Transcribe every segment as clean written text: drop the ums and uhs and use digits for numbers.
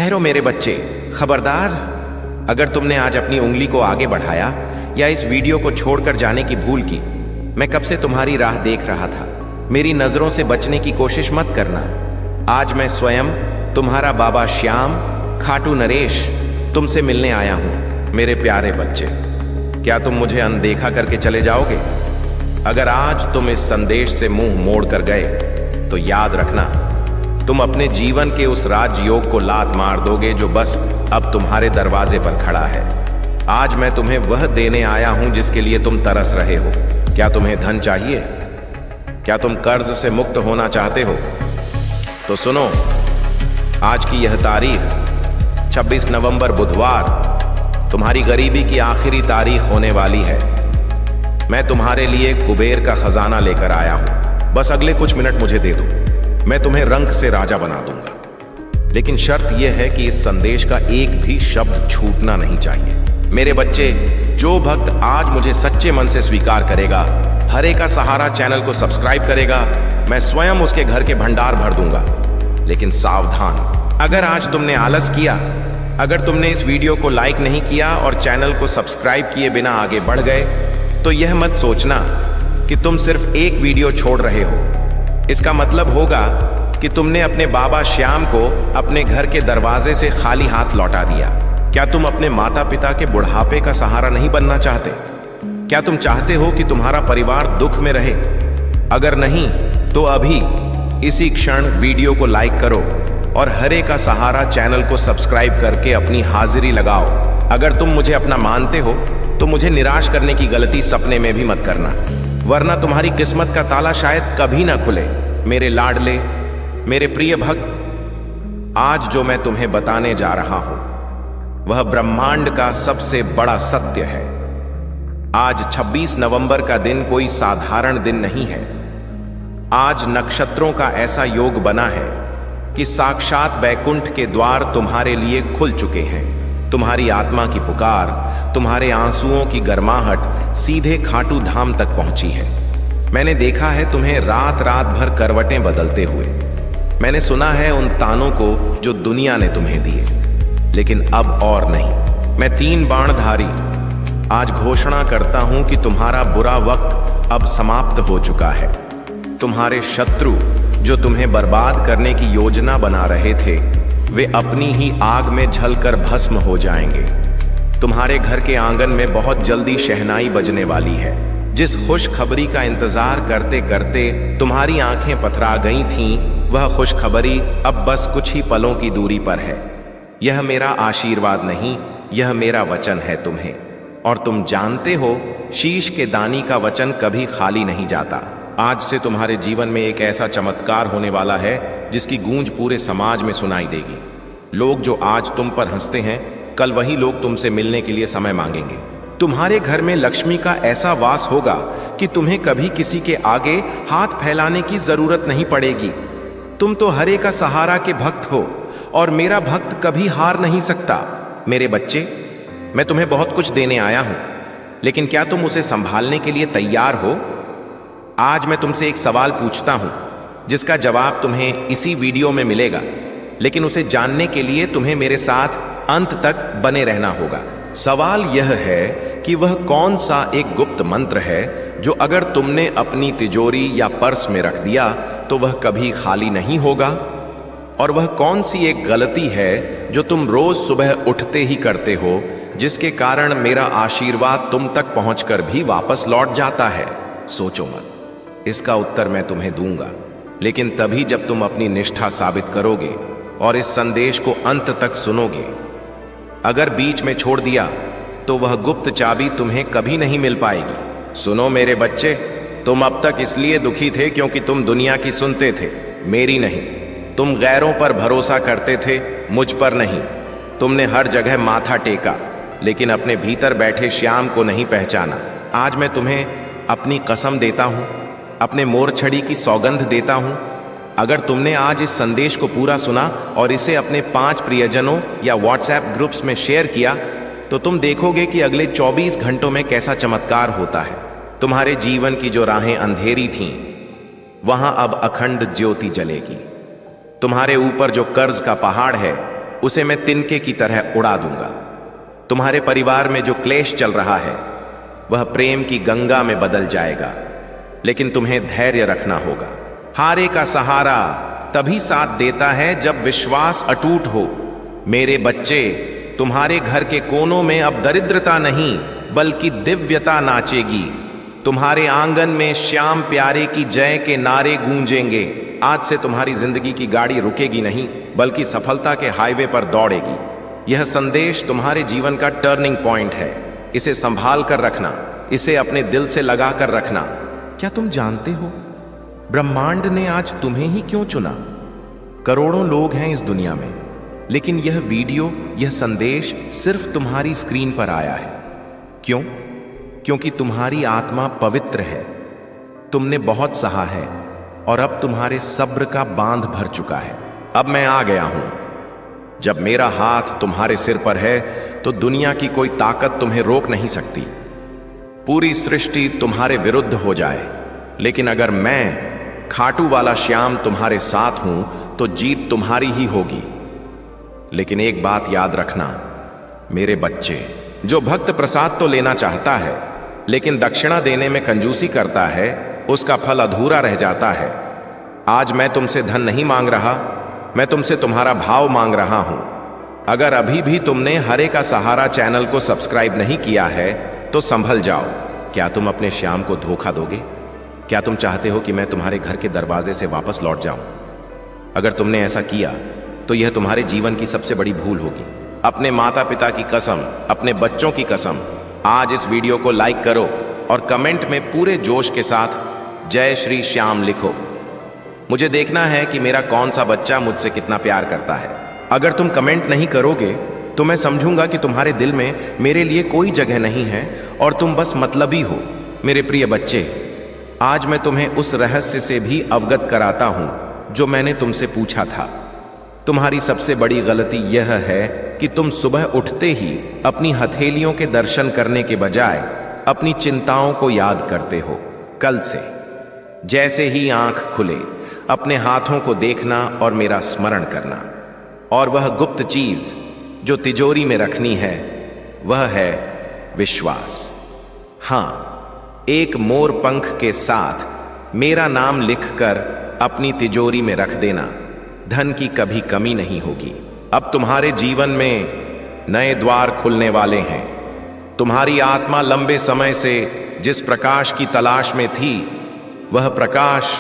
ठहरो मेरे बच्चे, खबरदार। अगर तुमने आज अपनी उंगली को आगे बढ़ाया या इस वीडियो को छोड़कर जाने की भूल की, मैं कब से तुम्हारी राह देख रहा था। मेरी नजरों से बचने की कोशिश मत करना। आज मैं स्वयं तुम्हारा बाबा श्याम खाटू नरेश तुमसे मिलने आया हूं। मेरे प्यारे बच्चे, क्या तुम मुझे अनदेखा करके चले जाओगे? अगर आज तुम इस संदेश से मुंह मोड़ कर गए तो याद रखना, तुम अपने जीवन के उस राजयोग को लात मार दोगे जो बस अब तुम्हारे दरवाजे पर खड़ा है। आज मैं तुम्हें वह देने आया हूं जिसके लिए तुम तरस रहे हो। क्या तुम्हें धन चाहिए? क्या तुम कर्ज से मुक्त होना चाहते हो? तो सुनो, आज की यह तारीख 26 नवंबर बुधवार तुम्हारी गरीबी की आखिरी तारीख होने वाली है। मैं तुम्हारे लिए कुबेर का खजाना लेकर आया हूं। बस अगले कुछ मिनट मुझे दे दो, मैं तुम्हें रंग से राजा बना दूंगा। लेकिन शर्त यह है कि इस संदेश का एक भी शब्द छूटना नहीं चाहिए। मेरे बच्चे, जो भक्त आज मुझे सच्चे मन से स्वीकार करेगा, हरे का सहारा चैनल को सब्सक्राइब करेगा, मैं स्वयं उसके घर के भंडार भर दूंगा। लेकिन सावधान, अगर आज तुमने आलस किया, अगर तुमने इस वीडियो को लाइक नहीं किया और चैनल को सब्सक्राइब किए बिना आगे बढ़ गए, तो यह मत सोचना कि तुम सिर्फ एक वीडियो छोड़ रहे हो। इसका मतलब होगा कि तुमने अपने बाबा श्याम को अपने घर के दरवाजे से खाली हाथ लौटा दिया। क्या तुम अपने माता पिता के बुढ़ापे का सहारा नहीं बनना चाहते? क्या तुम चाहते हो कि तुम्हारा परिवार दुख में रहे? अगर नहीं, तो अभी इसी क्षण वीडियो को लाइक करो और हरे का सहारा चैनल को सब्सक्राइब करके अपनी हाजिरी लगाओ। अगर तुम मुझे अपना मानते हो तो मुझे निराश करने की गलती सपने में भी मत करना, वरना तुम्हारी किस्मत का ताला शायद कभी ना खुले। मेरे लाडले, मेरे प्रिय भक्त, आज जो मैं तुम्हें बताने जा रहा हूं वह ब्रह्मांड का सबसे बड़ा सत्य है। आज 26 नवंबर का दिन कोई साधारण दिन नहीं है। आज नक्षत्रों का ऐसा योग बना है कि साक्षात वैकुंठ के द्वार तुम्हारे लिए खुल चुके हैं। तुम्हारी आत्मा की पुकार, तुम्हारे आंसुओं की गर्माहट सीधे खाटू धाम तक पहुंची है। मैंने देखा है तुम्हें रात रात भर करवटें बदलते हुए। मैंने सुना है उन तानों को जो दुनिया ने तुम्हें दिए, लेकिन अब और नहीं। मैं 3 बाणधारी आज घोषणा करता हूं कि तुम्हारा बुरा वक्त अब समाप्त हो चुका है। तुम्हारे शत्रु जो तुम्हें बर्बाद करने की योजना बना रहे थे, वे अपनी ही आग में जलकर भस्म हो जाएंगे। तुम्हारे घर के आंगन में बहुत जल्दी शहनाई बजने वाली है। जिस खुशखबरी का इंतजार करते करते तुम्हारी आंखें पथरा गई थीं, वह खुशखबरी अब बस कुछ ही पलों की दूरी पर है। यह मेरा आशीर्वाद नहीं, यह मेरा वचन है तुम्हें। और तुम जानते हो, शीश के दानी का वचन कभी खाली नहीं जाता। आज से तुम्हारे जीवन में एक ऐसा चमत्कार होने वाला है जिसकी गूंज पूरे समाज में सुनाई देगी। लोग जो आज तुम पर हंसते हैं, कल वही लोग तुमसे मिलने के लिए समय मांगेंगे। तुम्हारे घर में लक्ष्मी का ऐसा वास होगा कि तुम्हें कभी किसी के आगे हाथ फैलाने की जरूरत नहीं पड़ेगी। तुम तो हरे का सहारा के भक्त हो और मेरा भक्त कभी हार नहीं सकता। मेरे बच्चे, मैं तुम्हें बहुत कुछ देने आया हूं, लेकिन क्या तुम उसे संभालने के लिए तैयार हो? आज मैं तुमसे एक सवाल पूछता हूं जिसका जवाब तुम्हें इसी वीडियो में मिलेगा, लेकिन उसे जानने के लिए तुम्हें मेरे साथ अंत तक बने रहना होगा। सवाल यह है कि वह कौन सा एक गुप्त मंत्र है जो अगर तुमने अपनी तिजोरी या पर्स में रख दिया तो वह कभी खाली नहीं होगा? और वह कौन सी एक गलती है जो तुम रोज सुबह उठते ही करते हो, जिसके कारण मेरा आशीर्वाद तुम तक पहुंचकर भी वापस लौट जाता है? सोचो मत, इसका उत्तर मैं तुम्हें दूंगा, लेकिन तभी जब तुम अपनी निष्ठा साबित करोगे और इस संदेश को अंत तक सुनोगे। अगर बीच में छोड़ दिया तो वह गुप्त चाबी तुम्हें कभी नहीं मिल पाएगी। सुनो मेरे बच्चे, तुम अब तक इसलिए दुखी थे क्योंकि तुम दुनिया की सुनते थे, मेरी नहीं। तुम गैरों पर भरोसा करते थे, मुझ पर नहीं। तुमने हर जगह माथा टेका, लेकिन अपने भीतर बैठे श्याम को नहीं पहचाना। आज मैं तुम्हें अपनी कसम देता हूं, अपने मोरछड़ी की सौगंध देता हूं, अगर तुमने आज इस संदेश को पूरा सुना और इसे अपने 5 प्रियजनों या व्हाट्सएप ग्रुप्स में शेयर किया, तो तुम देखोगे कि अगले 24 घंटों में कैसा चमत्कार होता है। तुम्हारे जीवन की जो राहें अंधेरी थीं, वहां अब अखंड ज्योति जलेगी। तुम्हारे ऊपर जो कर्ज का पहाड़ है, उसे मैं तिनके की तरह उड़ा दूंगा। तुम्हारे परिवार में जो क्लेश चल रहा है वह प्रेम की गंगा में बदल जाएगा, लेकिन तुम्हें धैर्य रखना होगा। हारे का सहारा तभी साथ देता है जब विश्वास अटूट हो। मेरे बच्चे, तुम्हारे घर के कोनों में अब दरिद्रता नहीं बल्कि दिव्यता नाचेगी। तुम्हारे आंगन में श्याम प्यारे की जय के नारे गूंजेंगे। आज से तुम्हारी जिंदगी की गाड़ी रुकेगी नहीं बल्कि सफलता के हाईवे पर दौड़ेगी। यह संदेश तुम्हारे जीवन का टर्निंग पॉइंट है। इसे संभाल कर रखना, इसे अपने दिल से लगा कर रखना। क्या तुम जानते हो ब्रह्मांड ने आज तुम्हें ही क्यों चुना? करोड़ों लोग हैं इस दुनिया में, लेकिन यह वीडियो, यह संदेश सिर्फ तुम्हारी स्क्रीन पर आया है। क्यों? क्योंकि तुम्हारी आत्मा पवित्र है। तुमने बहुत सहा है और अब तुम्हारे सब्र का बांध भर चुका है। अब मैं आ गया हूं। जब मेरा हाथ तुम्हारे सिर पर है तो दुनिया की कोई ताकत तुम्हें रोक नहीं सकती। पूरी सृष्टि तुम्हारे विरुद्ध हो जाए, लेकिन अगर मैं खाटू वाला श्याम तुम्हारे साथ हूं तो जीत तुम्हारी ही होगी। लेकिन एक बात याद रखना मेरे बच्चे, जो भक्त प्रसाद तो लेना चाहता है लेकिन दक्षिणा देने में कंजूसी करता है, उसका फल अधूरा रह जाता है। आज मैं तुमसे धन नहीं मांग रहा, मैं तुमसे तुम्हारा भाव मांग रहा हूं। अगर अभी भी तुमने हरे का सहारा चैनल को सब्सक्राइब नहीं किया है तो संभल जाओ। क्या तुम अपने श्याम को धोखा दोगे? क्या तुम चाहते हो कि मैं तुम्हारे घर के दरवाजे से वापस लौट जाऊं? अगर तुमने ऐसा किया तो यह तुम्हारे जीवन की सबसे बड़ी भूल होगी। अपने माता पिता की कसम, अपने बच्चों की कसम, आज इस वीडियो को लाइक करो और कमेंट में पूरे जोश के साथ जय श्री श्याम लिखो। मुझे देखना है कि मेरा कौन सा बच्चा मुझसे कितना प्यार करता है। अगर तुम कमेंट नहीं करोगे तो मैं समझूंगा कि तुम्हारे दिल में मेरे लिए कोई जगह नहीं है और तुम बस मतलबी हो। मेरे प्रिय बच्चे, आज मैं तुम्हें उस रहस्य से भी अवगत कराता हूं जो मैंने तुमसे पूछा था। तुम्हारी सबसे बड़ी गलती यह है कि तुम सुबह उठते ही अपनी हथेलियों के दर्शन करने के बजाय अपनी चिंताओं को याद करते हो। कल से जैसे ही आंख खुले अपने हाथों को देखना और मेरा स्मरण करना, और वह गुप्त चीज जो तिजोरी में रखनी है वह है विश्वास। हां, एक मोर पंख के साथ मेरा नाम लिखकर अपनी तिजोरी में रख देना। धन की कभी कमी नहीं होगी। अब तुम्हारे जीवन में नए द्वार खुलने वाले हैं। तुम्हारी आत्मा लंबे समय से जिस प्रकाश की तलाश में थी, वह प्रकाश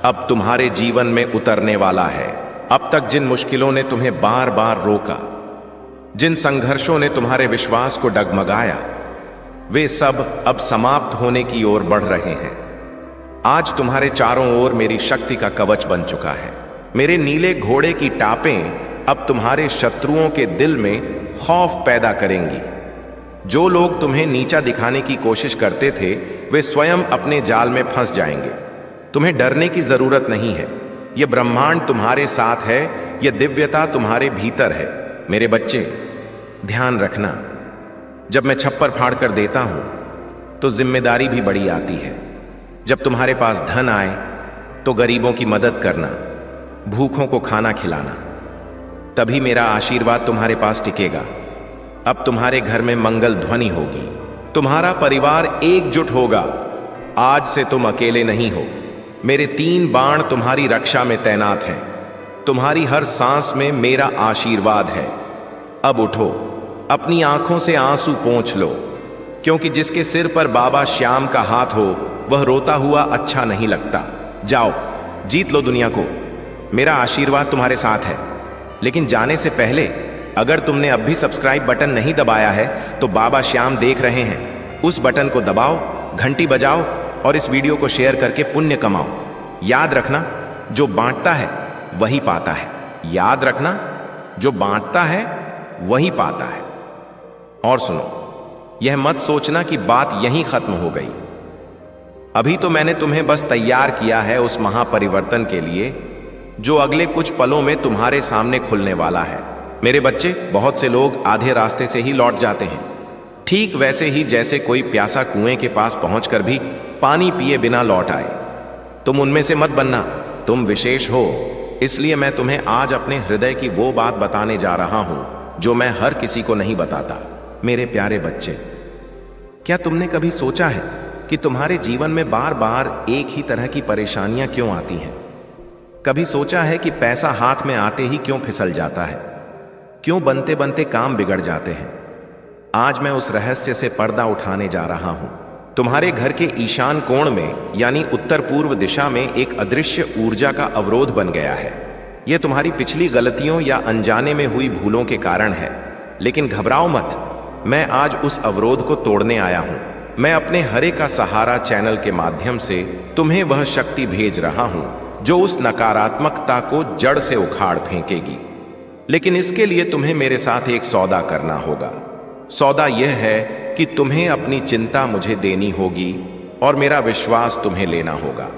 अब तुम्हारे जीवन में उतरने वाला है। अब तक जिन मुश्किलों ने तुम्हें बार बार रोका, जिन संघर्षों ने तुम्हारे विश्वास को डगमगाया, वे सब अब समाप्त होने की ओर बढ़ रहे हैं। आज तुम्हारे चारों ओर मेरी शक्ति का कवच बन चुका है। मेरे नीले घोड़े की टापें अब तुम्हारे शत्रुओं के दिल में खौफ पैदा करेंगी। जो लोग तुम्हें नीचा दिखाने की कोशिश करते थे, वे स्वयं अपने जाल में फंस जाएंगे। तुम्हें डरने की जरूरत नहीं है। यह ब्रह्मांड तुम्हारे साथ है, यह दिव्यता तुम्हारे भीतर है। मेरे बच्चे, ध्यान रखना, जब मैं छप्पर फाड़ कर देता हूं तो जिम्मेदारी भी बड़ी आती है। जब तुम्हारे पास धन आए तो गरीबों की मदद करना, भूखों को खाना खिलाना, तभी मेरा आशीर्वाद तुम्हारे पास टिकेगा। अब तुम्हारे घर में मंगल ध्वनि होगी, तुम्हारा परिवार एकजुट होगा। आज से तुम अकेले नहीं हो। मेरे 3 बाण तुम्हारी रक्षा में तैनात हैं। तुम्हारी हर सांस में मेरा आशीर्वाद है। अब उठो, अपनी आंखों से आंसू पोंछ लो, क्योंकि जिसके सिर पर बाबा श्याम का हाथ हो वह रोता हुआ अच्छा नहीं लगता। जाओ, जीत लो दुनिया को। मेरा आशीर्वाद तुम्हारे साथ है। लेकिन जाने से पहले अगर तुमने अब भी सब्सक्राइब बटन नहीं दबाया है तो बाबा श्याम देख रहे हैं, उस बटन को दबाओ, घंटी बजाओ और इस वीडियो को शेयर करके पुण्य कमाओ। याद रखना, जो बांटता है वही पाता है। याद रखना, जो बांटता है वही पाता है। और सुनो, यह मत सोचना कि बात यहीं खत्म हो गई। अभी तो मैंने तुम्हें बस तैयार किया है उस महापरिवर्तन के लिए जो अगले कुछ पलों में तुम्हारे सामने खुलने वाला है। मेरे बच्चे, बहुत से लोग आधे रास्ते से ही लौट जाते हैं, ठीक वैसे ही जैसे कोई प्यासा कुएं के पास पहुंचकर भी पानी पिए बिना लौट आए। तुम उनमें से मत बनना। तुम विशेष हो, इसलिए मैं तुम्हें आज अपने हृदय की वो बात बताने जा रहा हूं जो मैं हर किसी को नहीं बताता। मेरे प्यारे बच्चे, क्या तुमने कभी सोचा है कि तुम्हारे जीवन में बार बार एक ही तरह की परेशानियां क्यों आती हैं? कभी सोचा है कि पैसा हाथ में आते ही क्यों फिसल जाता है? क्यों बनते बनते काम बिगड़ जाते हैं? आज मैं उस रहस्य से पर्दा उठाने जा रहा हूं। तुम्हारे घर के ईशान कोण में यानी उत्तर पूर्व दिशा में एक अदृश्य ऊर्जा का अवरोध बन गया है। यह तुम्हारी पिछली गलतियों या अनजाने में हुई भूलों के कारण है। लेकिन घबराओ मत, मैं आज उस अवरोध को तोड़ने आया हूं। मैं अपने हरे का सहारा चैनल के माध्यम से तुम्हें वह शक्ति भेज रहा हूं जो उस नकारात्मकता को जड़ से उखाड़ फेंकेगी। लेकिन इसके लिए तुम्हें मेरे साथ एक सौदा करना होगा। सौदा यह है कि तुम्हें अपनी चिंता मुझे देनी होगी और मेरा विश्वास तुम्हें लेना होगा।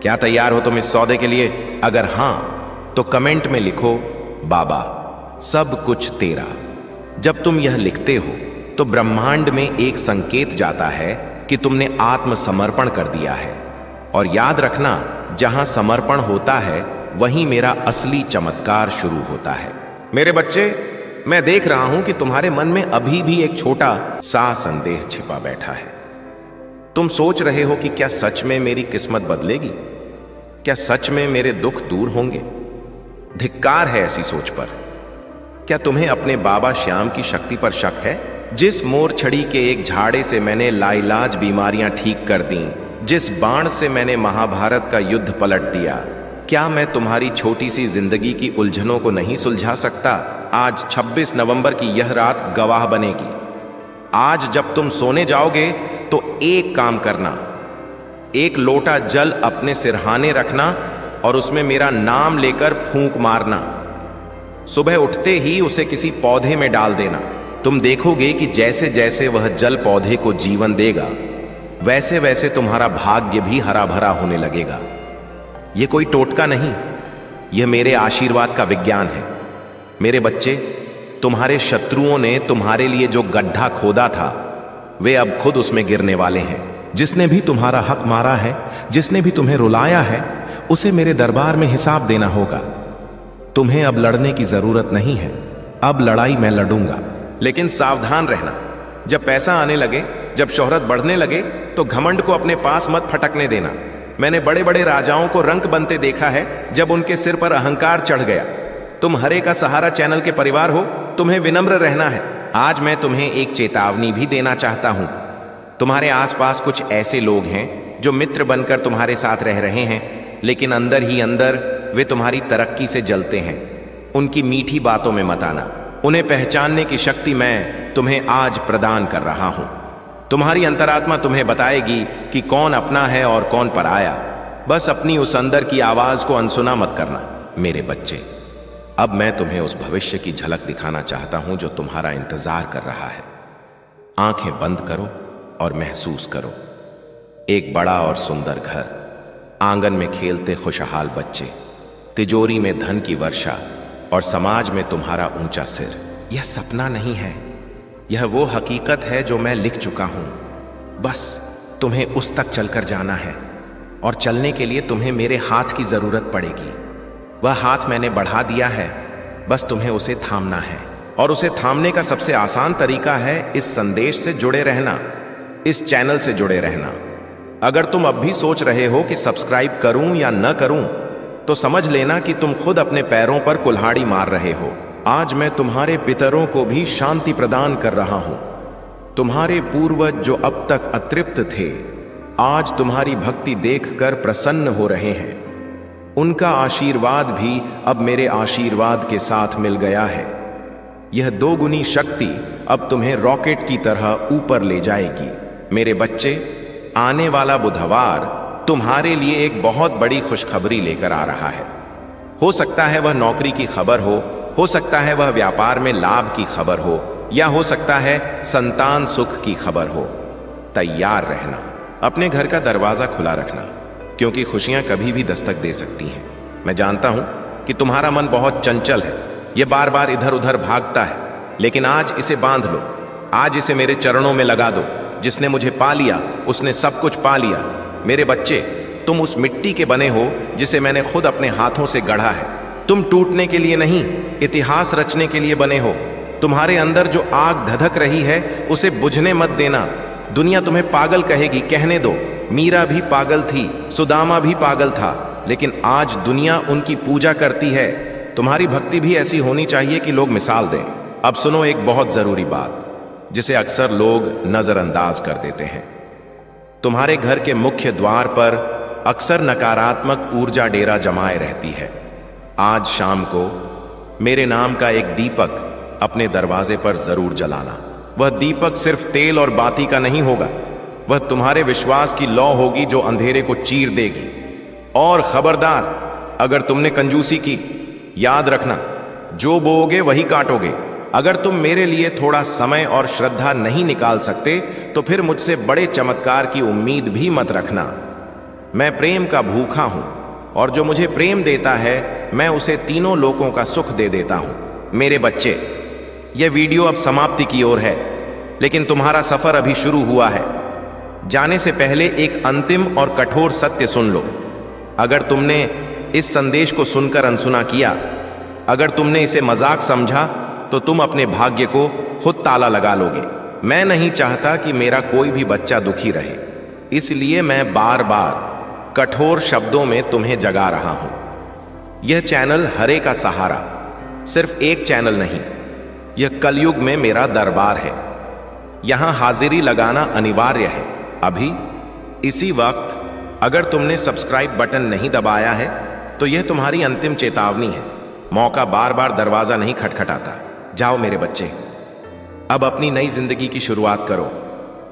क्या तैयार हो तुम इस सौदे के लिए? अगर हां तो कमेंट में लिखो, बाबा सब कुछ तेरा। जब तुम यह लिखते हो तो ब्रह्मांड में एक संकेत जाता है कि तुमने आत्मसमर्पण कर दिया है। और याद रखना, जहां समर्पण होता है वहीं मेरा असली चमत्कार शुरू होता है। मेरे बच्चे, मैं देख रहा हूं कि तुम्हारे मन में अभी भी एक छोटा सा संदेह छिपा बैठा है। तुम सोच रहे हो कि क्या सच में मेरी किस्मत बदलेगी? क्या सच में मेरे दुख दूर होंगे? धिक्कार है ऐसी सोच पर। क्या तुम्हें अपने बाबा श्याम की शक्ति पर शक है? जिस मोर छड़ी के एक झाड़े से मैंने लाइलाज बीमारियां ठीक कर दी, जिस बाण से मैंने महाभारत का युद्ध पलट दिया, क्या मैं तुम्हारी छोटी सी जिंदगी की उलझनों को नहीं सुलझा सकता? आज 26 नवंबर की यह रात गवाह बनेगी। आज जब तुम सोने जाओगे तो एक काम करना, एक लोटा जल अपने सिरहाने रखना और उसमें मेरा नाम लेकर फूंक मारना। सुबह उठते ही उसे किसी पौधे में डाल देना। तुम देखोगे कि जैसे जैसे वह जल पौधे को जीवन देगा, वैसे वैसे तुम्हारा भाग्य भी हरा भरा होने लगेगा। यह कोई टोटका नहीं, यह मेरे आशीर्वाद का विज्ञान है। मेरे बच्चे, तुम्हारे शत्रुओं ने तुम्हारे लिए जो गड्ढा खोदा था, वे अब खुद उसमें गिरने वाले हैं। जिसने भी तुम्हारा हक मारा है, जिसने भी तुम्हें रुलाया है, उसे मेरे दरबार में हिसाब देना होगा। तुम्हें अब लड़ने की जरूरत नहीं है। अब लड़ाई मैं लड़ूंगा। लेकिन सावधान रहना, जब पैसा आने लगे, जब शोहरत बढ़ने लगे, तो घमंड को अपने पास मत फटकने देना। मैंने बड़े बड़े राजाओं को रंक बनते देखा है जब उनके सिर पर अहंकार चढ़ गया। तुम हरे का सहारा चैनल के परिवार हो, तुम्हें विनम्र रहना है। आज मैं तुम्हें एक चेतावनी भी देना चाहता हूं। तुम्हारे आसपास कुछ ऐसे लोग हैं जो मित्र बनकर तुम्हारे साथ रह रहे हैं, लेकिन अंदर ही अंदर वे तुम्हारी तरक्की से जलते हैं। उनकी मीठी बातों में मत आना। उन्हें पहचानने की शक्ति मैं तुम्हें आज प्रदान कर रहा हूं। तुम्हारी अंतरात्मा तुम्हें बताएगी कि कौन अपना है और कौन पराया। बस अपनी उस अंदर की आवाज को अनसुना मत करना। मेरे बच्चे, अब मैं तुम्हें उस भविष्य की झलक दिखाना चाहता हूं जो तुम्हारा इंतजार कर रहा है। आंखें बंद करो और महसूस करो। एक बड़ा और सुंदर घर, आंगन में खेलते खुशहाल बच्चे, तिजोरी में धन की वर्षा और समाज में तुम्हारा ऊंचा सिर। यह सपना नहीं है, यह वो हकीकत है जो मैं लिख चुका हूं। बस तुम्हें उस तक चलकर जाना है, और चलने के लिए तुम्हें मेरे हाथ की जरूरत पड़ेगी। वह हाथ मैंने बढ़ा दिया है, बस तुम्हें उसे थामना है। और उसे थामने का सबसे आसान तरीका है इस संदेश से जुड़े रहना, इस चैनल से जुड़े रहना। अगर तुम अब भी सोच रहे हो कि सब्सक्राइब करूं या न करूं, तो समझ लेना कि तुम खुद अपने पैरों पर कुल्हाड़ी मार रहे हो। आज मैं तुम्हारे पितरों को भी शांति प्रदान कर रहा हूं। तुम्हारे पूर्वज जो अब तक अतृप्त थे, आज तुम्हारी भक्ति देखकर प्रसन्न हो रहे हैं। उनका आशीर्वाद भी अब मेरे आशीर्वाद के साथ मिल गया है। यह दोगुनी शक्ति अब तुम्हें रॉकेट की तरह ऊपर ले जाएगी। मेरे बच्चे, आने वाला बुधवार तुम्हारे लिए एक बहुत बड़ी खुशखबरी लेकर आ रहा है। हो सकता है वह नौकरी की खबर हो सकता है वह व्यापार में लाभ की खबर हो, या हो सकता है संतान सुख की खबर हो। तैयार रहना, अपने घर का दरवाजा खुला रखना, क्योंकि खुशियां कभी भी दस्तक दे सकती हैं। मैं जानता हूं कि तुम्हारा मन बहुत चंचल है, यह बार बार इधर उधर भागता है, लेकिन आज इसे बांध लो। आज इसे मेरे चरणों में लगा दो। जिसने मुझे पा लिया उसने सब कुछ पा लिया। मेरे बच्चे, तुम उस मिट्टी के बने हो जिसे मैंने खुद अपने हाथों से गढ़ा है। तुम टूटने के लिए नहीं, इतिहास रचने के लिए बने हो। तुम्हारे अंदर जो आग धधक रही है उसे बुझने मत देना। दुनिया तुम्हें पागल कहेगी, कहने दो। मीरा भी पागल थी, सुदामा भी पागल था, लेकिन आज दुनिया उनकी पूजा करती है। तुम्हारी भक्ति भी ऐसी होनी चाहिए कि लोग मिसाल दें। अब सुनो एक बहुत जरूरी बात जिसे अक्सर लोग नजरअंदाज कर देते हैं। तुम्हारे घर के मुख्य द्वार पर अक्सर नकारात्मक ऊर्जा डेरा जमाए रहती है। आज शाम को मेरे नाम का एक दीपक अपने दरवाजे पर जरूर जलाना। वह दीपक सिर्फ तेल और बाती का नहीं होगा, वह तुम्हारे विश्वास की लौ होगी जो अंधेरे को चीर देगी। और खबरदार, अगर तुमने कंजूसी की, याद रखना जो बोओगे वही काटोगे। अगर तुम मेरे लिए थोड़ा समय और श्रद्धा नहीं निकाल सकते तो फिर मुझसे बड़े चमत्कार की उम्मीद भी मत रखना। मैं प्रेम का भूखा हूं और जो मुझे प्रेम देता है मैं उसे तीनों लोकों का सुख दे देता हूं। मेरे बच्चे, यह वीडियो अब समाप्ति की ओर है, लेकिन तुम्हारा सफर अभी शुरू हुआ है। जाने से पहले एक अंतिम और कठोर सत्य सुन लो। अगर तुमने इस संदेश को सुनकर अनसुना किया, अगर तुमने इसे मजाक समझा, तो तुम अपने भाग्य को खुद ताला लगा लोगे। मैं नहीं चाहता कि मेरा कोई भी बच्चा दुखी रहे, इसलिए मैं बार बार कठोर शब्दों में तुम्हें जगा रहा हूं। यह चैनल हरे का सहारा सिर्फ एक चैनल नहीं, यह कलयुग में मेरा दरबार है। यहां हाजिरी लगाना अनिवार्य है। अभी इसी वक्त अगर तुमने सब्सक्राइब बटन नहीं दबाया है तो यह तुम्हारी अंतिम चेतावनी है। मौका बार बार दरवाजा नहीं खटखटाता। जाओ मेरे बच्चे, अब अपनी नई जिंदगी की शुरुआत करो।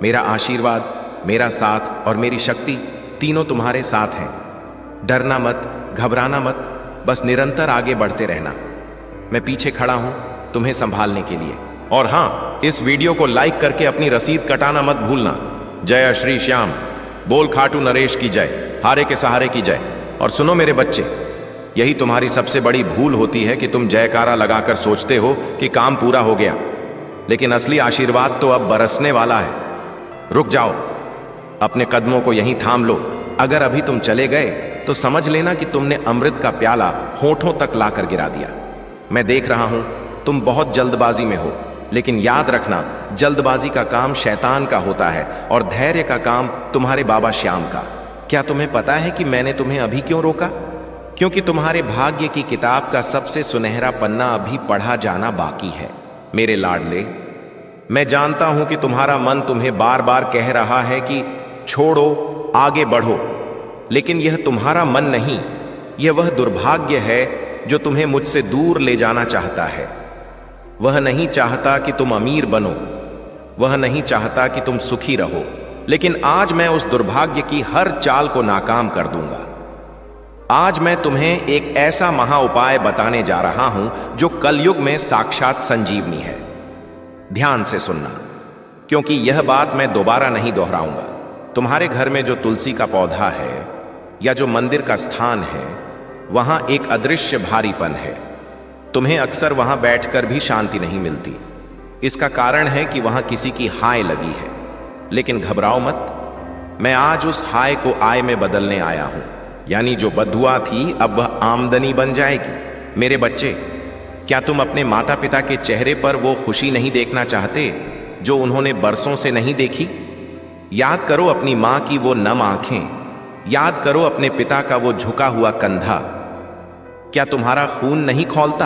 मेरा आशीर्वाद, मेरा साथ और मेरी शक्ति तीनों तुम्हारे साथ हैं। डरना मत, घबराना मत, बस निरंतर आगे बढ़ते रहना। मैं पीछे खड़ा हूं तुम्हें संभालने के लिए। और हां, इस वीडियो को लाइक करके अपनी रसीद कटाना मत भूलना। जय श्री श्याम, बोल खाटू नरेश की जय, हारे के सहारे की जय। और सुनो मेरे बच्चे, यही तुम्हारी सबसे बड़ी भूल होती है कि तुम जयकारा लगाकर सोचते हो कि काम पूरा हो गया, लेकिन असली आशीर्वाद तो अब बरसने वाला है। रुक जाओ, अपने कदमों को यहीं थाम लो। अगर अभी तुम चले गए तो समझ लेना कि तुमने अमृत का प्याला होठों तक लाकर गिरा दिया। मैं देख रहा हूं तुम बहुत जल्दबाजी में हो, लेकिन याद रखना, जल्दबाजी का काम शैतान का होता है और धैर्य का काम तुम्हारे बाबा श्याम का। क्या तुम्हें पता है कि मैंने तुम्हें अभी क्यों रोका? क्योंकि तुम्हारे भाग्य की किताब का सबसे सुनहरा पन्ना अभी पढ़ा जाना बाकी है। मेरे लाडले, मैं जानता हूं कि तुम्हारा मन तुम्हें बार बार कह रहा है कि छोड़ो, आगे बढ़ो, लेकिन यह तुम्हारा मन नहीं, यह वह दुर्भाग्य है जो तुम्हें मुझसे दूर ले जाना चाहता है। वह नहीं चाहता कि तुम अमीर बनो, वह नहीं चाहता कि तुम सुखी रहो, लेकिन आज मैं उस दुर्भाग्य की हर चाल को नाकाम कर दूंगा। आज मैं तुम्हें एक ऐसा महा उपाय बताने जा रहा हूं जो कलयुग में साक्षात संजीवनी है। ध्यान से सुनना, क्योंकि यह बात मैं दोबारा नहीं दोहराऊंगा। तुम्हारे घर में जो तुलसी का पौधा है या जो मंदिर का स्थान है, वहां एक अदृश्य भारीपन है। तुम्हें अक्सर वहां बैठकर भी शांति नहीं मिलती। इसका कारण है कि वहां किसी की हाय लगी है। लेकिन घबराओ मत, मैं आज उस हाय को आय में बदलने आया हूं। यानी जो बदुआ थी अब वह आमदनी बन जाएगी। मेरे बच्चे, क्या तुम अपने माता पिता के चेहरे पर वो खुशी नहीं देखना चाहते जो उन्होंने बरसों से नहीं देखी? याद करो अपनी मां की वो नम आंखें, याद करो अपने पिता का वो झुका हुआ कंधा। क्या तुम्हारा खून नहीं खौलता?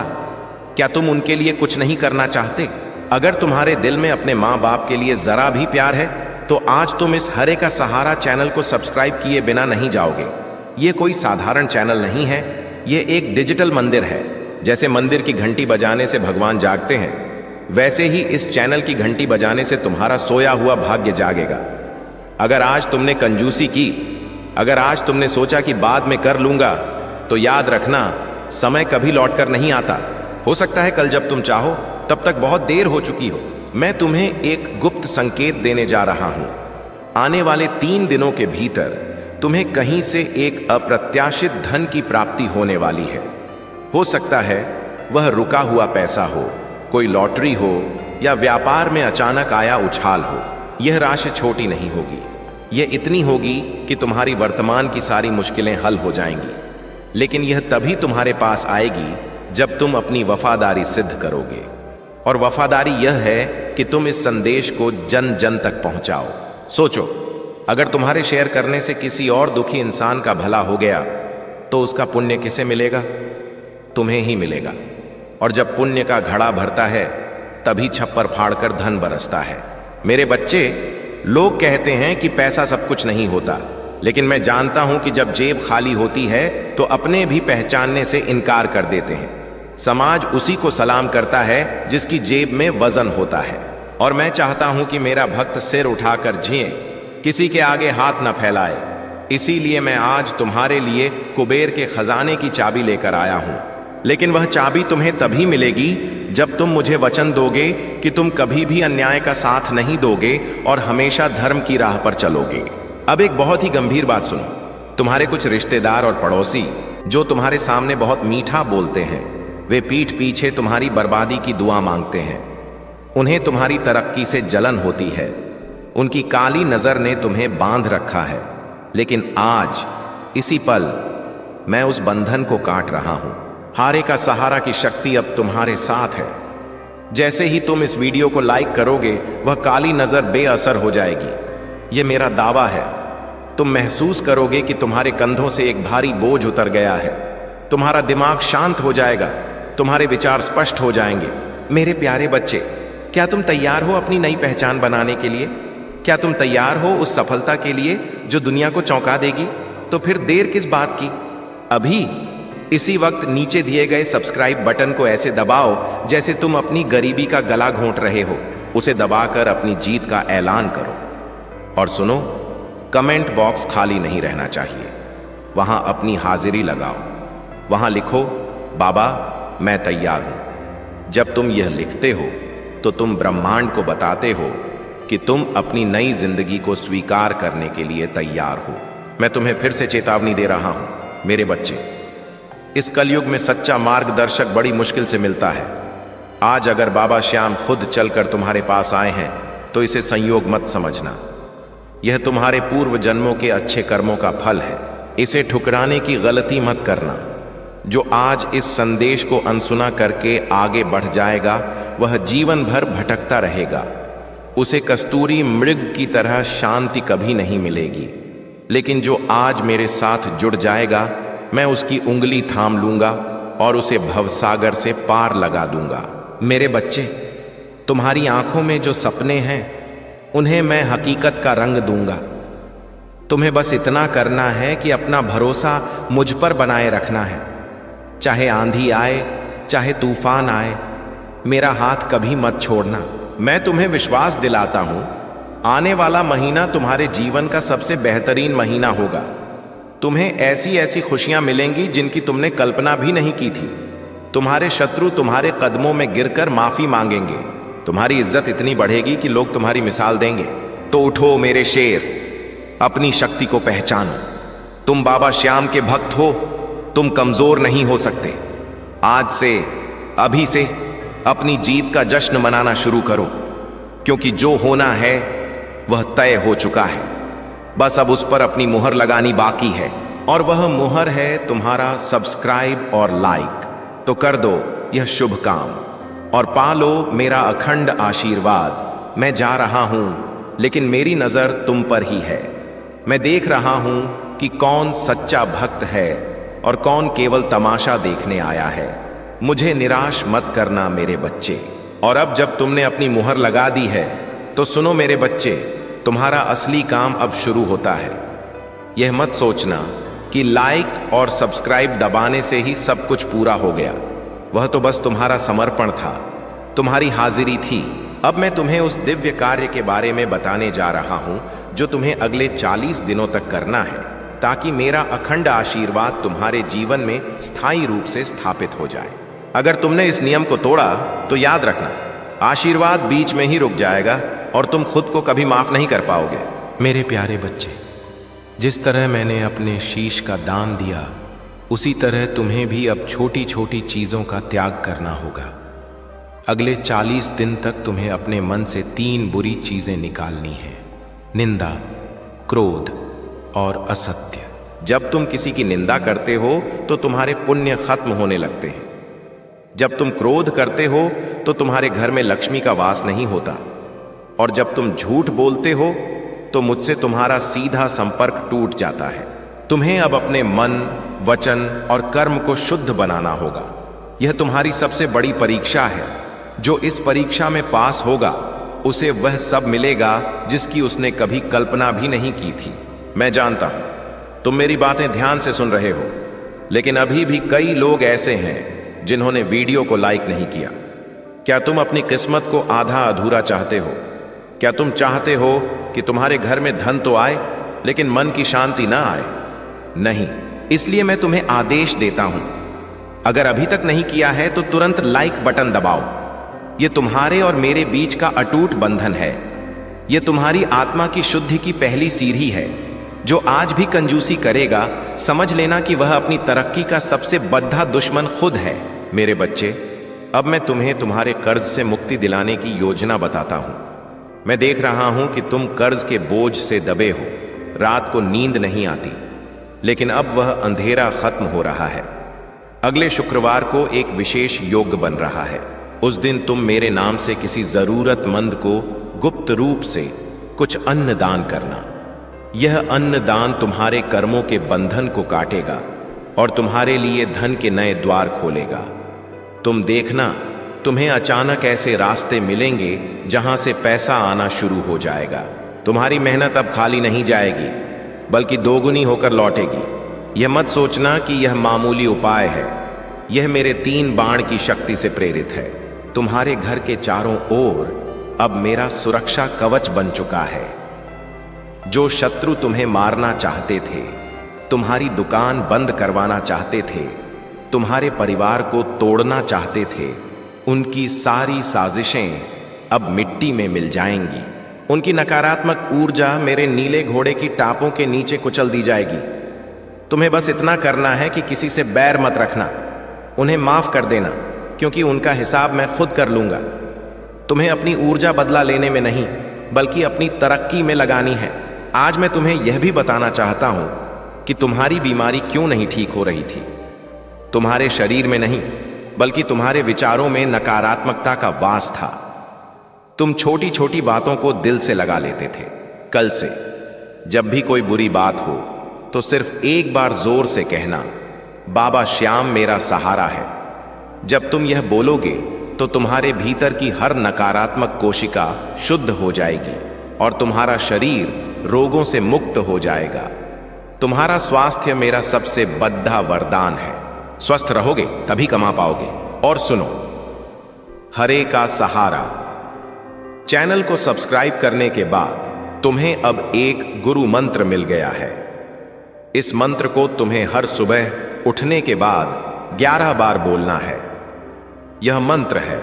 क्या तुम उनके लिए कुछ नहीं करना चाहते? अगर तुम्हारे दिल में अपने माँ बाप के लिए जरा भी प्यार है तो आज तुम इस हरे का सहारा चैनल को सब्सक्राइब किए बिना नहीं जाओगे। ये कोई साधारण चैनल नहीं है, ये एक डिजिटल मंदिर है। जैसे मंदिर की घंटी बजाने से भगवान जागते हैं, वैसे ही इस चैनल की घंटी बजाने से तुम्हारा सोया हुआ भाग्य जागेगा। अगर आज तुमने कंजूसी की, अगर आज तुमने सोचा कि बाद में कर लूंगा, तो याद रखना, समय कभी लौटकर नहीं आता। हो सकता है कल जब तुम चाहो तब तक बहुत देर हो चुकी हो। मैं तुम्हें एक गुप्त संकेत देने जा रहा हूं। आने वाले 3 दिनों के भीतर तुम्हें कहीं से एक अप्रत्याशित धन की प्राप्ति होने वाली है। हो सकता है वह रुका हुआ पैसा हो, कोई लॉटरी हो या व्यापार में अचानक आया उछाल हो। यह राशि छोटी नहीं होगी, यह इतनी होगी कि तुम्हारी वर्तमान की सारी मुश्किलें हल हो जाएंगी। लेकिन यह तभी तुम्हारे पास आएगी जब तुम अपनी वफादारी सिद्ध करोगे। और वफादारी यह है कि तुम इस संदेश को जन जन तक पहुंचाओ। सोचो, अगर तुम्हारे शेयर करने से किसी और दुखी इंसान का भला हो गया तो उसका पुण्य किसे मिलेगा? तुम्हें ही मिलेगा। और जब पुण्य का घड़ा भरता है तभी छप्पर फाड़कर धन बरसता है। मेरे बच्चे, लोग कहते हैं कि पैसा सब कुछ नहीं होता, लेकिन मैं जानता हूं कि जब जेब खाली होती है तो अपने भी पहचानने से इनकार कर देते हैं। समाज उसी को सलाम करता है जिसकी जेब में वजन होता है। और मैं चाहता हूं कि मेरा भक्त सिर उठाकर जिए, किसी के आगे हाथ न फैलाए। इसीलिए मैं आज तुम्हारे लिए कुबेर के खजाने की चाबी लेकर आया हूं। लेकिन वह चाबी तुम्हें तभी मिलेगी जब तुम मुझे वचन दोगे कि तुम कभी भी अन्याय का साथ नहीं दोगे और हमेशा धर्म की राह पर चलोगे। अब एक बहुत ही गंभीर बात सुनो। तुम्हारे कुछ रिश्तेदार और पड़ोसी जो तुम्हारे सामने बहुत मीठा बोलते हैं, वे पीठ पीछे तुम्हारी बर्बादी की दुआ मांगते हैं। उन्हें तुम्हारी तरक्की से जलन होती है। उनकी काली नजर ने तुम्हें बांध रखा है। लेकिन आज इसी पल मैं उस बंधन को काट रहा हूं। हारे का सहारा की शक्ति अब तुम्हारे साथ है। जैसे ही तुम इस वीडियो को लाइक करोगे, वह काली नजर बेअसर हो जाएगी। यह मेरा दावा है। तुम महसूस करोगे कि तुम्हारे कंधों से एक भारी बोझ उतर गया है। तुम्हारा दिमाग शांत हो जाएगा। तुम्हारे विचार स्पष्ट हो जाएंगे। मेरे प्यारे बच्चे, क्या तुम तैयार हो अपनी नई पहचान बनाने के लिए? क्या तुम तैयार हो उस सफलता के लिए जो दुनिया को चौंका देगी? तो फिर देर किस बात की? अभी इसी वक्त नीचे दिए गए सब्सक्राइब बटन को ऐसे दबाओ जैसे तुम अपनी गरीबी का गला घोंट रहे हो। उसे दबाकर अपनी जीत का ऐलान करो। और सुनो, कमेंट बॉक्स खाली नहीं रहना चाहिए। वहां अपनी हाजिरी लगाओ। वहां लिखो, बाबा मैं तैयार हूं। जब तुम यह लिखते हो तो तुम ब्रह्मांड को बताते हो कि तुम अपनी नई जिंदगी को स्वीकार करने के लिए तैयार हो। मैं तुम्हें फिर से चेतावनी दे रहा हूं, मेरे बच्चे। इस कलयुग में सच्चा मार्गदर्शक बड़ी मुश्किल से मिलता है। आज अगर बाबा श्याम खुद चलकर तुम्हारे पास आए हैं तो इसे संयोग मत समझना। यह तुम्हारे पूर्व जन्मों के अच्छे कर्मों का फल है। इसे ठुकराने की गलती मत करना। जो आज इस संदेश को अनसुना करके आगे बढ़ जाएगा, वह जीवन भर भटकता रहेगा। उसे कस्तूरी मृग की तरह शांति कभी नहीं मिलेगी। लेकिन जो आज मेरे साथ जुड़ जाएगा, मैं उसकी उंगली थाम लूंगा और उसे भवसागर से पार लगा दूंगा। मेरे बच्चे, तुम्हारी आंखों में जो सपने हैं उन्हें मैं हकीकत का रंग दूंगा। तुम्हें बस इतना करना है कि अपना भरोसा मुझ पर बनाए रखना है। चाहे आंधी आए, चाहे तूफान आए, मेरा हाथ कभी मत छोड़ना। मैं तुम्हें विश्वास दिलाता हूं, आने वाला महीना तुम्हारे जीवन का सबसे बेहतरीन महीना होगा। तुम्हें ऐसी ऐसी खुशियां मिलेंगी जिनकी तुमने कल्पना भी नहीं की थी। तुम्हारे शत्रु तुम्हारे कदमों में गिरकर माफी मांगेंगे। तुम्हारी इज्जत इतनी बढ़ेगी कि लोग तुम्हारी मिसाल देंगे। तो उठो मेरे शेर, अपनी शक्ति को पहचानो। तुम बाबा श्याम के भक्त हो, तुम कमजोर नहीं हो सकते। आज से, अभी से अपनी जीत का जश्न मनाना शुरू करो, क्योंकि जो होना है वह तय हो चुका है। बस अब उस पर अपनी मुहर लगानी बाकी है, और वह मुहर है तुम्हारा सब्सक्राइब और लाइक। तो कर दो यह शुभ काम और पालो मेरा अखंड आशीर्वाद। मैं जा रहा हूं, लेकिन मेरी नजर तुम पर ही है। मैं देख रहा हूं कि कौन सच्चा भक्त है और कौन केवल तमाशा देखने आया है। मुझे निराश मत करना मेरे बच्चे। और अब जब तुमने अपनी मुहर लगा दी है तो सुनो मेरे बच्चे, तुम्हारा असली काम अब शुरू होता है। यह मत सोचना कि लाइक और सब्सक्राइब दबाने से ही सब कुछ पूरा हो गया। वह तो बस तुम्हारा समर्पण था, तुम्हारी हाजिरी थी। अब मैं तुम्हें उस दिव्य कार्य के बारे में बताने जा रहा हूं जो तुम्हें अगले 40 दिनों तक करना है, ताकि मेरा अखंड आशीर्वाद तुम्हारे जीवन में स्थायी रूप से स्थापित हो जाए। अगर तुमने इस नियम को तोड़ा तो याद रखना, आशीर्वाद बीच में ही रुक जाएगा और तुम खुद को कभी माफ नहीं कर पाओगे। मेरे प्यारे बच्चे, जिस तरह मैंने अपने शीश का दान दिया, उसी तरह तुम्हें भी अब छोटी छोटी चीजों का त्याग करना होगा। अगले 40 दिन तक तुम्हें अपने मन से 3 बुरी चीजें निकालनी हैं: निंदा, क्रोध और असत्य। जब तुम किसी की निंदा करते हो तो तुम्हारे पुण्य खत्म होने लगते हैं। जब तुम क्रोध करते हो तो तुम्हारे घर में लक्ष्मी का वास नहीं होता, और जब तुम झूठ बोलते हो तो मुझसे तुम्हारा सीधा संपर्क टूट जाता है। तुम्हें अब अपने मन, वचन और कर्म को शुद्ध बनाना होगा। यह तुम्हारी सबसे बड़ी परीक्षा है। जो इस परीक्षा में पास होगा उसे वह सब मिलेगा जिसकी उसने कभी कल्पना भी नहीं की थी। मैं जानता हूं तुम मेरी बातें ध्यान से सुन रहे हो, लेकिन अभी भी कई लोग ऐसे हैं जिन्होंने वीडियो को लाइक नहीं किया। क्या तुम अपनी किस्मत को आधा अधूरा चाहते हो? क्या तुम चाहते हो कि तुम्हारे घर में धन तो आए लेकिन मन की शांति ना आए? नहीं, इसलिए मैं तुम्हें आदेश देता हूं, अगर अभी तक नहीं किया है तो तुरंत लाइक बटन दबाओ। यह तुम्हारे और मेरे बीच का अटूट बंधन है। यह तुम्हारी आत्मा की शुद्धि की पहली सीढ़ी है। जो आज भी कंजूसी करेगा, समझ लेना कि वह अपनी तरक्की का सबसे बड़ा दुश्मन खुद है। मेरे बच्चे, अब मैं तुम्हें तुम्हारे कर्ज से मुक्ति दिलाने की योजना बताता हूं। मैं देख रहा हूं कि तुम कर्ज के बोझ से दबे हो, रात को नींद नहीं आती, लेकिन अब वह अंधेरा खत्म हो रहा है। अगले शुक्रवार को एक विशेष योग बन रहा है। उस दिन तुम मेरे नाम से किसी जरूरतमंद को गुप्त रूप से कुछ अन्न दान करना। यह अन्न दान तुम्हारे कर्मों के बंधन को काटेगा और तुम्हारे लिए धन के नए द्वार खोलेगा। तुम देखना, तुम्हें अचानक ऐसे रास्ते मिलेंगे जहां से पैसा आना शुरू हो जाएगा। तुम्हारी मेहनत अब खाली नहीं जाएगी, बल्कि दोगुनी होकर लौटेगी। यह मत सोचना कि यह मामूली उपाय है। यह मेरे 3 बाण की शक्ति से प्रेरित है। तुम्हारे घर के चारों ओर अब मेरा सुरक्षा कवच बन चुका है। जो शत्रु तुम्हें मारना चाहते थे, तुम्हारी दुकान बंद करवाना चाहते थे, तुम्हारे परिवार को तोड़ना चाहते थे, उनकी सारी साजिशें अब मिट्टी में मिल जाएंगी। उनकी नकारात्मक ऊर्जा मेरे नीले घोड़े की टापों के नीचे कुचल दी जाएगी। तुम्हें बस इतना करना है कि किसी से बैर मत रखना, उन्हें माफ कर देना, क्योंकि उनका हिसाब मैं खुद कर लूंगा। तुम्हें अपनी ऊर्जा बदला लेने में नहीं, बल्कि अपनी तरक्की में लगानी है। आज मैं तुम्हें यह भी बताना चाहता हूं कि तुम्हारी बीमारी क्यों नहीं ठीक हो रही थी। तुम्हारे शरीर में नहीं, बल्कि तुम्हारे विचारों में नकारात्मकता का वास था। तुम छोटी छोटी बातों को दिल से लगा लेते थे। कल से जब भी कोई बुरी बात हो तो सिर्फ एक बार जोर से कहना, बाबा श्याम मेरा सहारा है। जब तुम यह बोलोगे तो तुम्हारे भीतर की हर नकारात्मक कोशिका शुद्ध हो जाएगी और तुम्हारा शरीर रोगों से मुक्त हो जाएगा। तुम्हारा स्वास्थ्य मेरा सबसे बड़ा वरदान है। स्वस्थ रहोगे तभी कमा पाओगे। और सुनो, हरे का सहारा चैनल को सब्सक्राइब करने के बाद तुम्हें अब एक गुरु मंत्र मिल गया है। इस मंत्र को तुम्हें हर सुबह उठने के बाद 11 बार बोलना है। यह मंत्र है,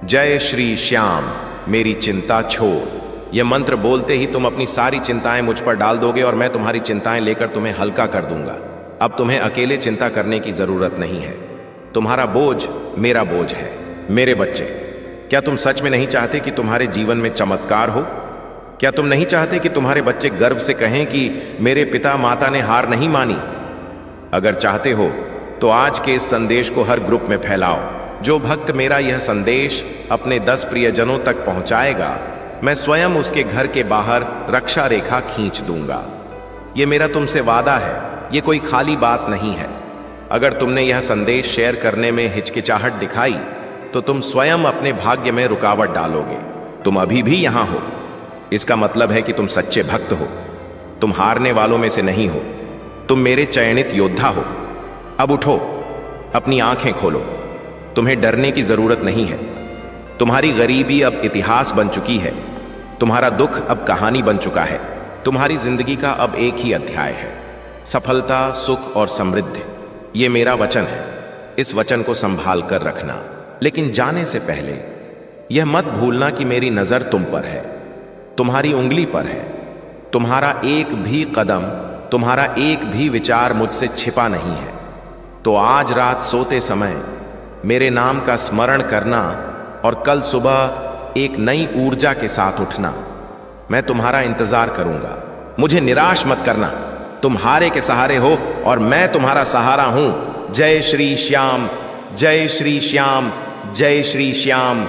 जय श्री श्याम मेरी चिंता छोड़। यह मंत्र बोलते ही तुम अपनी सारी चिंताएं मुझ पर डाल दोगे और मैं तुम्हारी चिंताएं लेकर तुम्हें हल्का कर दूंगा। अब तुम्हें अकेले चिंता करने की जरूरत नहीं है। तुम्हारा बोझ मेरा बोझ है। मेरे बच्चे, क्या तुम सच में नहीं चाहते कि तुम्हारे जीवन में चमत्कार हो? क्या तुम नहीं चाहते कि तुम्हारे बच्चे गर्व से कहें कि मेरे पिता माता ने हार नहीं मानी? अगर चाहते हो तो आज के इस संदेश को हर ग्रुप में फैलाओ। जो भक्त मेरा यह संदेश अपने 10 प्रियजनों तक पहुंचाएगा, मैं स्वयं उसके घर के बाहर रक्षा रेखा खींच दूंगा। यह मेरा तुमसे वादा है, यह कोई खाली बात नहीं है। अगर तुमने यह संदेश शेयर करने में हिचकिचाहट दिखाई तो तुम स्वयं अपने भाग्य में रुकावट डालोगे। तुम अभी भी यहां हो, इसका मतलब है कि तुम सच्चे भक्त हो। तुम हारने वालों में से नहीं हो, तुम मेरे चयनित योद्धा हो। अब उठो, अपनी आंखें खोलो। तुम्हें डरने की जरूरत नहीं है। तुम्हारी गरीबी अब इतिहास बन चुकी है। तुम्हारा दुख अब कहानी बन चुका है। तुम्हारी जिंदगी का अब एक ही अध्याय है, सफलता, सुख और समृद्धि। ये मेरा वचन है, इस वचन को संभाल कर रखना। लेकिन जाने से पहले यह मत भूलना कि मेरी नजर तुम पर है, तुम्हारी उंगली पर है। तुम्हारा एक भी कदम, तुम्हारा एक भी विचार मुझसे छिपा नहीं है। तो आज रात सोते समय मेरे नाम का स्मरण करना और कल सुबह एक नई ऊर्जा के साथ उठना। मैं तुम्हारा इंतजार करूंगा। मुझे निराश मत करना। तुम हारे के सहारे हो और मैं तुम्हारा सहारा हूं। जय श्री श्याम, जय श्री श्याम, जय श्री श्याम।